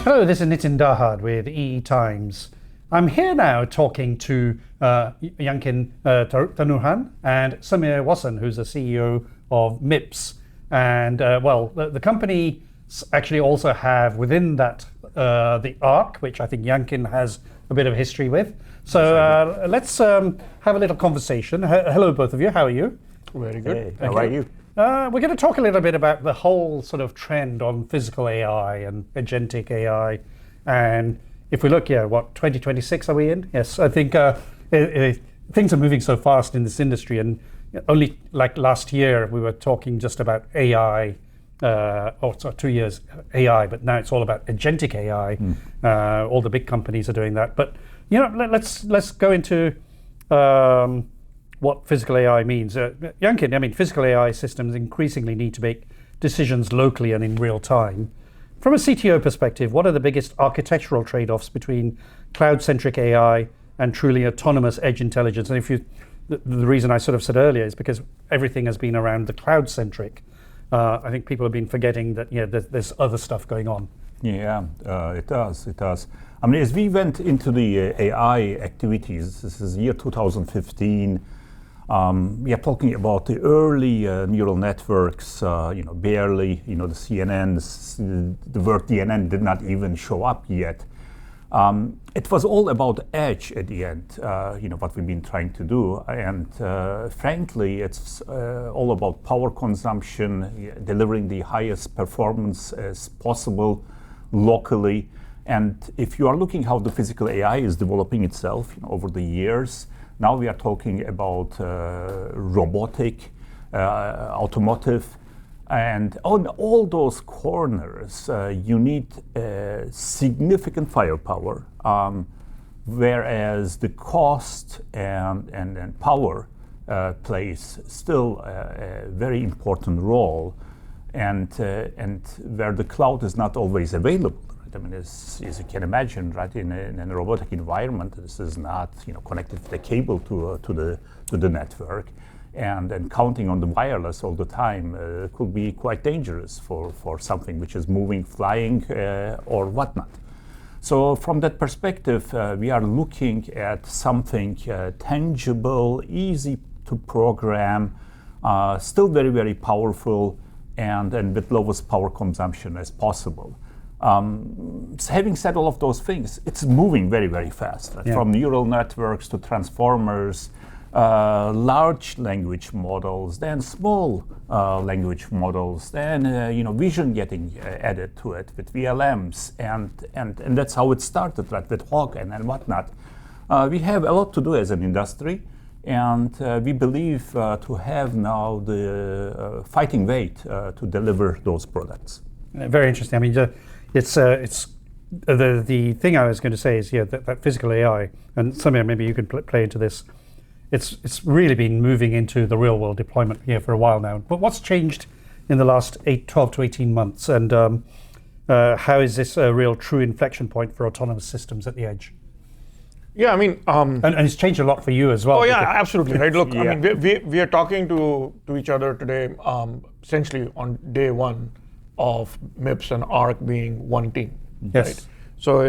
Hello, this is Nitin Dahad with EE Times. I'm here now talking to Yankin Tanurhan and Sameer Wasson, who's the CEO of MIPS. And the company actually also have within that the ARC, which I think Yankin has a bit of history with. So let's have a little conversation. Hello, both of you. How are you? Very good. Hey, how are you? We're going to talk a little bit about the whole sort of trend on physical AI and agentic AI. And if we look, 2026 are we in? Yes, I think things are moving so fast in this industry. And only like last year, we were talking just about AI, 2 years AI, but now it's all about agentic AI. All the big companies are doing that. But, let's go into what physical AI means. Yankin, physical AI systems increasingly need to make decisions locally and in real time. From a CTO perspective, what are the biggest architectural trade-offs between cloud-centric AI and truly autonomous edge intelligence? And the reason I sort of said earlier is because everything has been around the cloud-centric. I think people have been forgetting that there's other stuff going on. Yeah, it does. As we went into the AI activities, this is year 2015. We are talking about the early neural networks, barely, the CNNs, the word DNN did not even show up yet. It was all about edge at the end, what we've been trying to do. And frankly, it's all about power consumption, delivering the highest performance as possible locally. And if you are looking how the physical AI is developing itself over the years, now we are talking about robotic, automotive, and on all those corners, you need significant firepower, whereas the cost and power plays still a very important role, and where the cloud is not always available. As you can imagine, right, in a robotic environment, this is not connected to the cable to the network, and counting on the wireless all the time could be quite dangerous for something which is moving, flying, or whatnot. So from that perspective, we are looking at something tangible, easy to program, still very, very powerful, and with lowest power consumption as possible. Having said all of those things, it's moving very, very fast, right? From neural networks to transformers, large language models, then small language models, then vision getting added to it with VLMs, and that's how it started, right, with Hawk and whatnot. We have a lot to do as an industry, and we believe to have now the fighting weight to deliver those products. Very interesting. It's the thing I was going to say is that physical AI, and Sameer, maybe you can play into this. It's really been moving into the real world deployment here for a while now. But what's changed in the last 12 to 18 months, and how is this a real true inflection point for autonomous systems at the edge? Yeah, and it's changed a lot for you as well. Oh yeah, absolutely. Right. Look, we are talking to each other today, essentially on day one of MIPS and ARC being one team. Yes. Right? So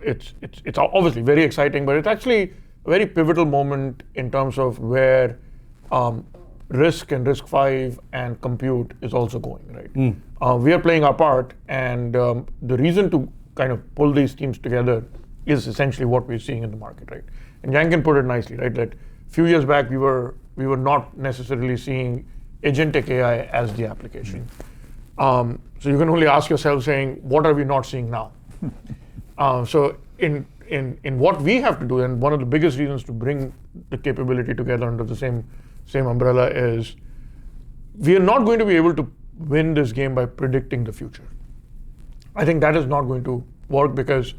it's obviously very exciting, but it's actually a very pivotal moment in terms of where RISC and RISC-V and compute is also going. Right. We are playing our part, and the reason to kind of pull these teams together is essentially what we're seeing in the market. Right. And Yankin put it nicely. Right. That a few years back we were not necessarily seeing agentic AI as the application. So you can only ask yourself, saying, what are we not seeing now? So in what we have to do, and one of the biggest reasons to bring the capability together under the same umbrella is, we are not going to be able to win this game by predicting the future. I think that is not going to work because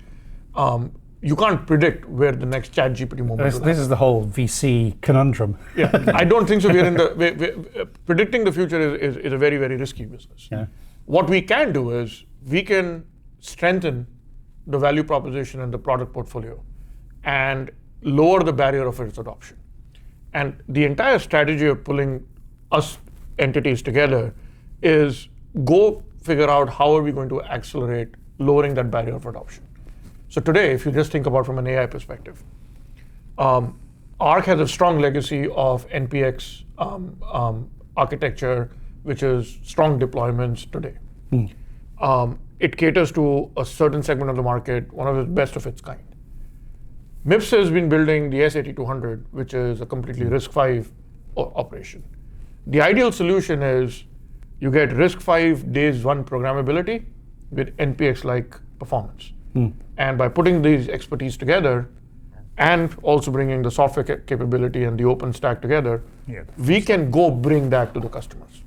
you can't predict where the next ChatGPT moment is. This is the whole VC conundrum. Yeah, I don't think so. Predicting the future is a very, very risky business. Yeah. What we can do is we can strengthen the value proposition and the product portfolio and lower the barrier of its adoption. And the entire strategy of pulling us entities together is go figure out how are we going to accelerate lowering that barrier of adoption. So today, if you just think about from an AI perspective, ARC has a strong legacy of NPX architecture, which is strong deployments today. It caters to a certain segment of the market, one of the best of its kind. MIPS has been building the S8200, which is a completely RISC-V operation. The ideal solution is you get RISC-V days one programmability with NPX-like performance. And by putting these expertise together and also bringing the software capability and the open stack together, we can go bring that to the customers.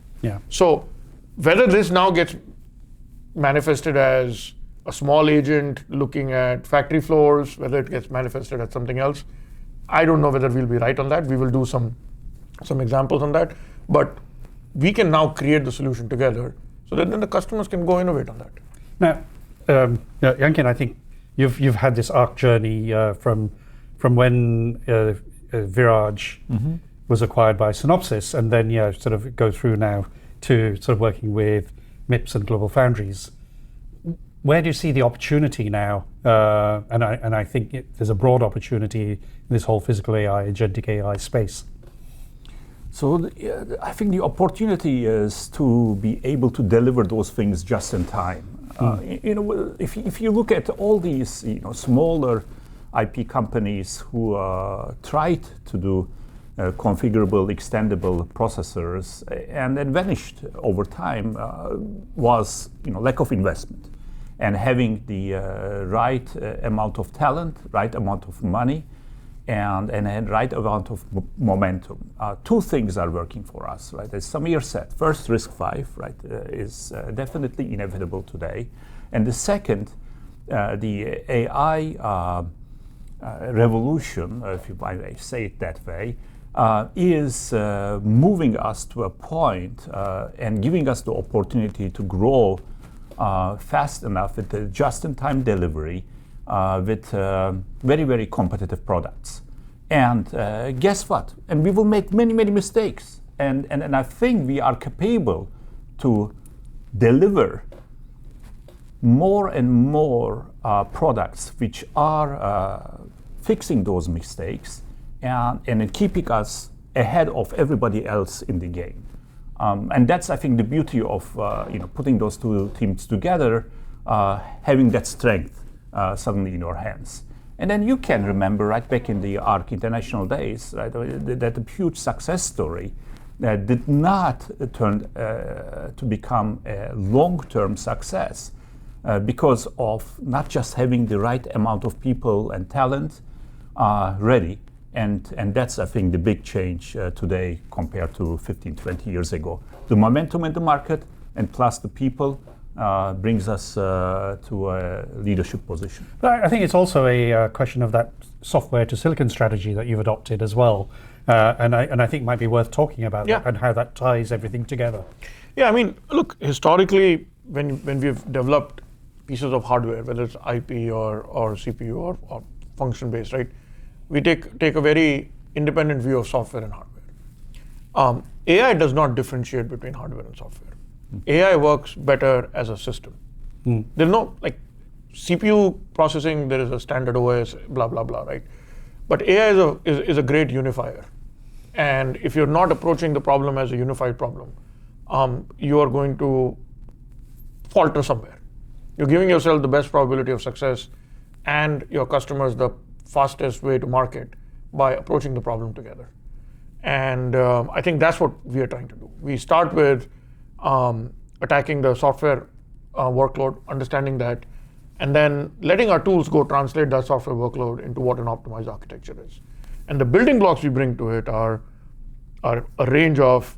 So whether this now gets manifested as a small agent looking at factory floors, whether it gets manifested as something else, I don't know whether we'll be right on that. We will do some examples on that, but we can now create the solution together so that then the customers can go innovate on that. Now, Yankin, I think you've had this ARC journey from when Viraj was acquired by Synopsys, and then sort of go through now to sort of working with MIPS and GlobalFoundries. Where do you see the opportunity now? And I think there's a broad opportunity in this whole physical AI, agentic AI space. So I think the opportunity is to be able to deliver those things just in time. If you look at all these smaller IP companies who tried to do configurable, extendable processors and then vanished over time, was lack of investment and having the right amount of talent, right amount of money, and right amount of momentum. Two things are working for us, right? As Sameer said, first, RISC-V, right, is definitely inevitable today, and the second, the AI revolution, if I may say it that way, is moving us to a point and giving us the opportunity to grow fast enough with the just-in-time delivery with very, very competitive products. And guess what? And we will make many, many mistakes. And I think we are capable to deliver more and more products which are fixing those mistakes and keeping us ahead of everybody else in the game. And that's, I think, the beauty of putting those two teams together, having that strength suddenly in your hands. And then you can remember right back in the ARC International days, right, that a huge success story did not turn to become a long-term success because of not just having the right amount of people and talent ready. And that's, I think, the big change today compared to 15, 20 years ago. The momentum in the market and plus the people brings us to a leadership position. But I think it's also a question of that software to silicon strategy that you've adopted as well. And I think might be worth talking about that and how that ties everything together. Yeah, I mean, look, historically, when we've developed pieces of hardware, whether it's IP or CPU or function-based, right, we take a very independent view of software and hardware. AI does not differentiate between hardware and software. AI works better as a system. There's no, like, CPU processing, there is a standard OS, blah, blah, blah, right? But AI is a great unifier. And if you're not approaching the problem as a unified problem, you are going to falter somewhere. You're giving yourself the best probability of success and your customers the fastest way to market by approaching the problem together. And I think that's what we are trying to do. We start with attacking the software workload, understanding that, and then letting our tools go translate that software workload into what an optimized architecture is. And the building blocks we bring to it are a range of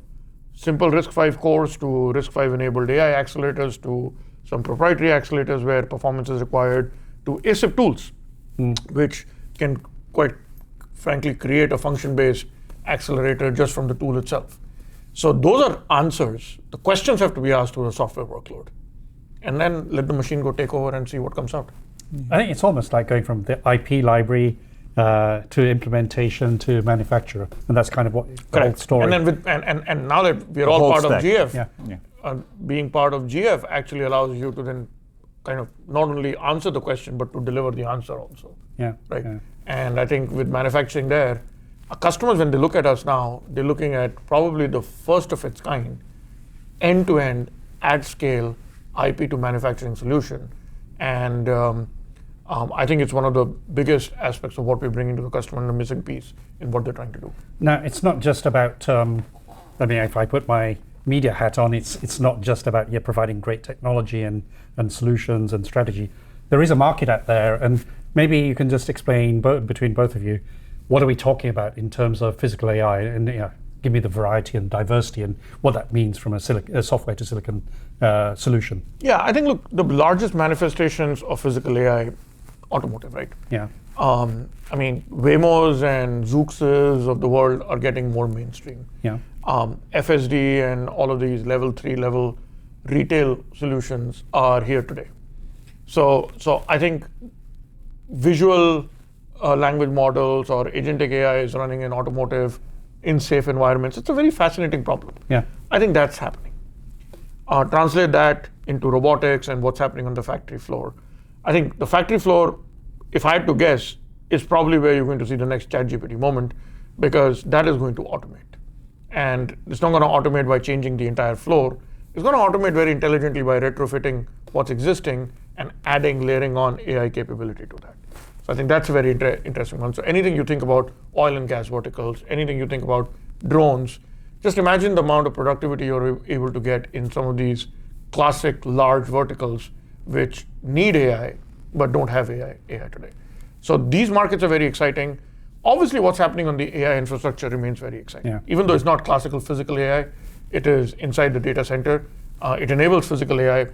simple RISC-V cores to RISC-V enabled AI accelerators to some proprietary accelerators where performance is required to ASIP tools, which can quite frankly create a function-based accelerator just from the tool itself. So those are answers. The questions have to be asked to the software workload. And then let the machine go take over and see what comes out. I think it's almost like going from the IP library to implementation to manufacturer, and that's kind of what the whole story. And then and now that we're all part of GF, being part of GF actually allows you to then kind of not only answer the question but to deliver the answer also. Right. Yeah. And I think with manufacturing there, our customers, when they look at us now, they're looking at probably the first of its kind, end-to-end, at-scale IP to manufacturing solution. And I think it's one of the biggest aspects of what we're bringing to the customer and the missing piece in what they're trying to do. Now, it's not just about, I mean, if I put my media hat on, it's not just about providing great technology and solutions and strategy. There is a market out there, and maybe you can just explain between both of you, what are we talking about in terms of physical AI, and give me the variety and diversity and what that means from a software to silicon solution. Yeah, I think, look, the largest manifestations of physical AI, automotive, right? Yeah. I mean, Waymos and Zooxes of the world are getting more mainstream. Yeah. FSD and all of these level 3 level retail solutions are here today. So I think visual language models or agentic AI is running in automotive in safe environments. It's a very fascinating problem. Yeah. I think that's happening. Translate that into robotics and what's happening on the factory floor. I think the factory floor, if I had to guess, is probably where you're going to see the next ChatGPT moment, because that is going to automate. And it's not going to automate by changing the entire floor. It's going to automate very intelligently by retrofitting what's existing and adding, layering on AI capability to that. So I think that's a very interesting one. So anything you think about oil and gas verticals, anything you think about drones, just imagine the amount of productivity you're able to get in some of these classic large verticals which need AI but don't have AI today. So these markets are very exciting. Obviously, what's happening on the AI infrastructure remains very exciting. Yeah. Even though it's not classical physical AI, it is inside the data center. It enables physical AI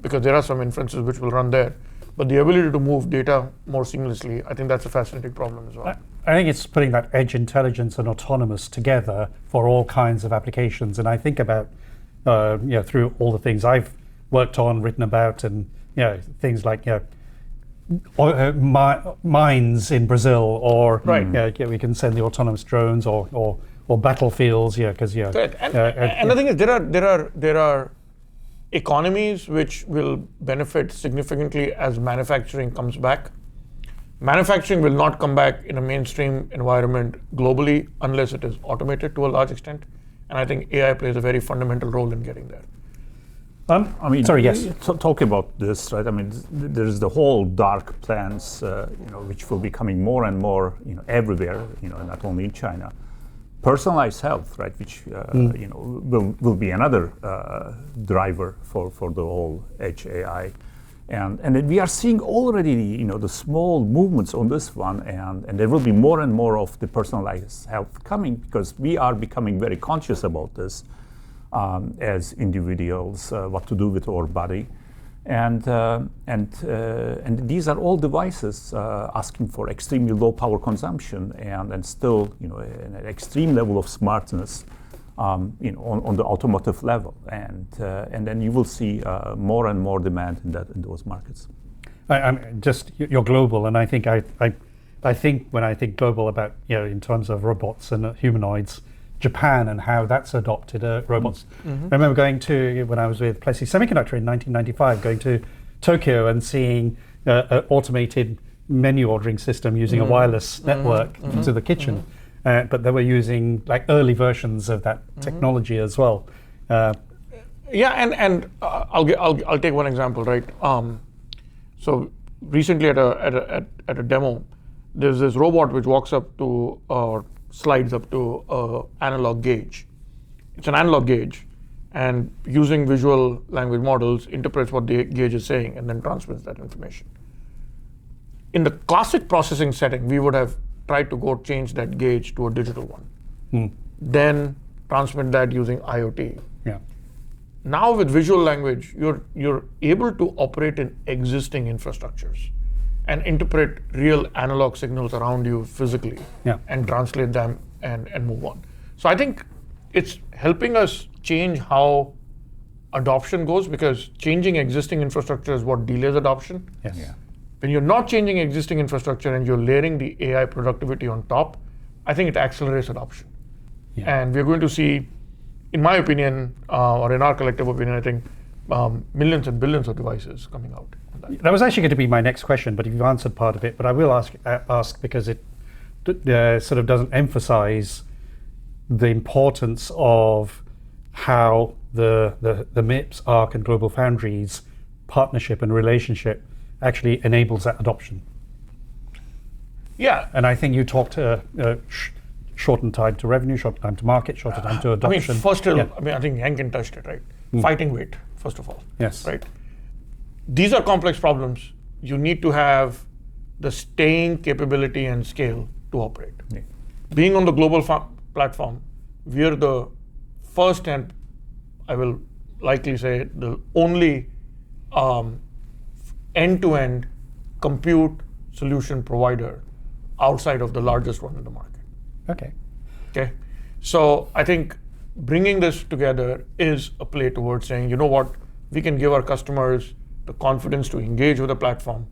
because there are some inferences which will run there. But the ability to move data more seamlessly, I think that's a fascinating problem as well. I think it's putting that edge intelligence and autonomous together for all kinds of applications. And I think about, through all the things I've worked on, written about, and things like mines in Brazil, or we can send the autonomous drones or battlefields, because and the thing is, there are economies which will benefit significantly as manufacturing comes back. Manufacturing will not come back in a mainstream environment globally unless it is automated to a large extent. And I think AI plays a very fundamental role in getting there. I mean, sorry, yes. Talk about this, right? I mean, there's the whole dark plans, which will be coming more and more, everywhere, not only in China. Personalized health, right, which will be another driver for the whole edge AI, and we are seeing already the small movements on this one, and there will be more and more of the personalized health coming, because we are becoming very conscious about this as individuals, what to do with our body. And these are all devices asking for extremely low power consumption and still, an extreme level of smartness, on the automotive level. And then you will see more and more demand in those markets. I'm just, you're global, and I think I think when I think global about in terms of robots and humanoids, Japan and how that's adopted robots. Mm-hmm. I remember going to, when I was with Plessey Semiconductor in 1995, going to Tokyo and seeing an automated menu ordering system using a wireless network to the kitchen. But they were using like early versions of that technology as well. I'll take one example, right? So recently at a demo, there's this robot which walks up to or slides up to an analog gauge. It's an analog gauge, and using visual language models interprets what the gauge is saying and then transmits that information. In the classic processing setting, we would have tried to go change that gauge to a digital one, then transmit that using IoT. Yeah. Now with visual language, you're able to operate in existing infrastructures and interpret real analog signals around you physically, and translate them and move on. So I think it's helping us change how adoption goes, because changing existing infrastructure is what delays adoption. Yes. Yeah. When you're not changing existing infrastructure and you're layering the AI productivity on top, I think it accelerates adoption. Yeah. And we're going to see, in my opinion, or in our collective opinion, I think millions and billions of devices coming out. That was actually going to be my next question, but you've answered part of it. But I will ask because it sort of doesn't emphasize the importance of how the MIPS, ARC, and GlobalFoundries partnership and relationship actually enables that adoption. Yeah. And I think you talked shortened time to revenue, shortened time to market, shortened time to adoption. I think Yankin touched it, right? Fighting weight, first of all. Yes. Right. These are complex problems. You need to have the staying capability and scale to operate. Yeah. Being on the global platform, we're the first and I will likely say the only end-to-end compute solution provider outside of the largest one in the market. Okay. So I think bringing this together is a play towards saying, you know what, we can give our customers the confidence to engage with the platform,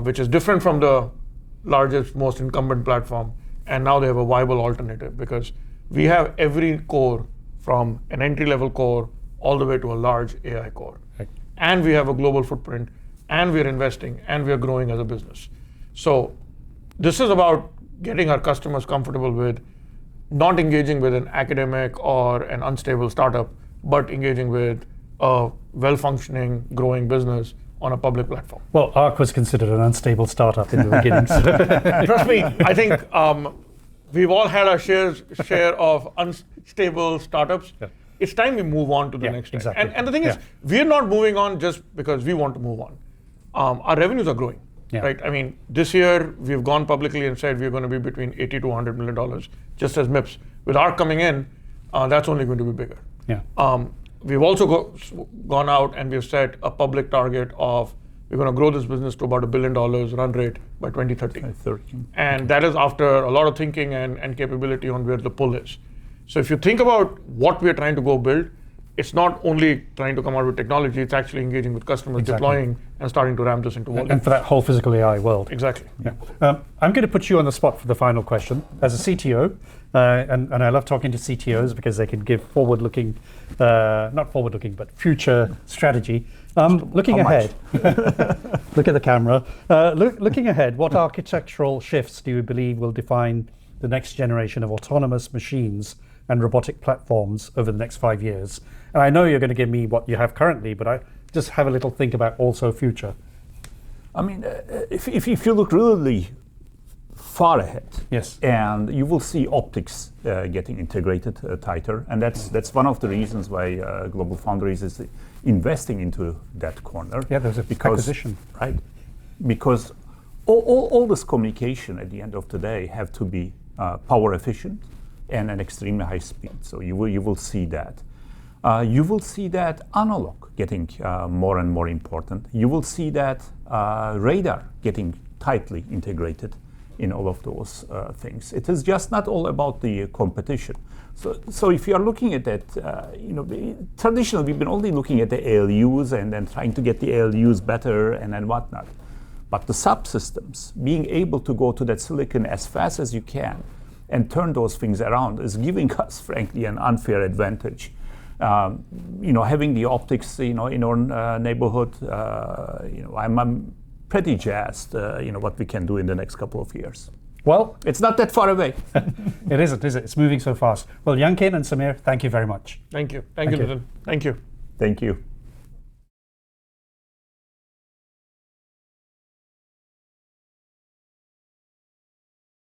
which is different from the largest, most incumbent platform. And now they have a viable alternative because we have every core from an entry-level core all the way to a large AI core. Right. And we have a global footprint, and we're investing, and we're growing as a business. So this is about getting our customers comfortable with not engaging with an academic or an unstable startup, but engaging with a well-functioning, growing business on a public platform. Well, ARC was considered an unstable startup in the beginning. Trust me, I think we've all had our share of unstable startups. Yeah. It's time we move on to the next thing. Exactly. And the thing is, we're not moving on just because we want to move on. Our revenues are growing, right? I mean, this year we've gone publicly and said we're going to be between $80 to $100 million, just as MIPS. With ARC coming in, that's only going to be bigger. Yeah. We've also gone out and we've set a public target of we're going to grow this business to about $1 billion run rate by 2030. And that is after a lot of thinking and capability on where the pull is. So if you think about what we're trying to go build, it's not only trying to come out with technology, it's actually engaging with customers, deploying and starting to ramp this into volume. And for that whole physical AI world. Exactly. Yeah. I'm going to put you on the spot for the final question. As a CTO, and I love talking to CTOs because they can give forward-looking, not forward-looking, but future strategy. Looking ahead, look at the camera. Looking ahead, what architectural shifts do you believe will define the next generation of autonomous machines and robotic platforms over the next 5 years? And I know you're going to give me what you have currently, but I just have a little think about also future. I mean, if you look really far ahead, yes, and you will see optics getting integrated tighter, and that's one of the reasons why GlobalFoundries is investing into that corner. Yeah, there's a acquisition, right? Because all this communication at the end of the day have to be power efficient and an extremely high speed. So you will see that. You will see that analog getting more and more important. You will see that radar getting tightly integrated in all of those things. It is just not all about the competition. So if you are looking at that, traditionally we've been only looking at the ALUs and then trying to get the ALUs better and then whatnot. But the subsystems, being able to go to that silicon as fast as you can and turn those things around is giving us, frankly, an unfair advantage. Having the optics, in our neighborhood, I'm pretty jazzed, what we can do in the next couple of years. Well, it's not that far away. It isn't, is it? It's moving so fast. Well, Yankin and Sameer, thank you very much. Thank you. Thank you, Nitin. Thank you. Thank you.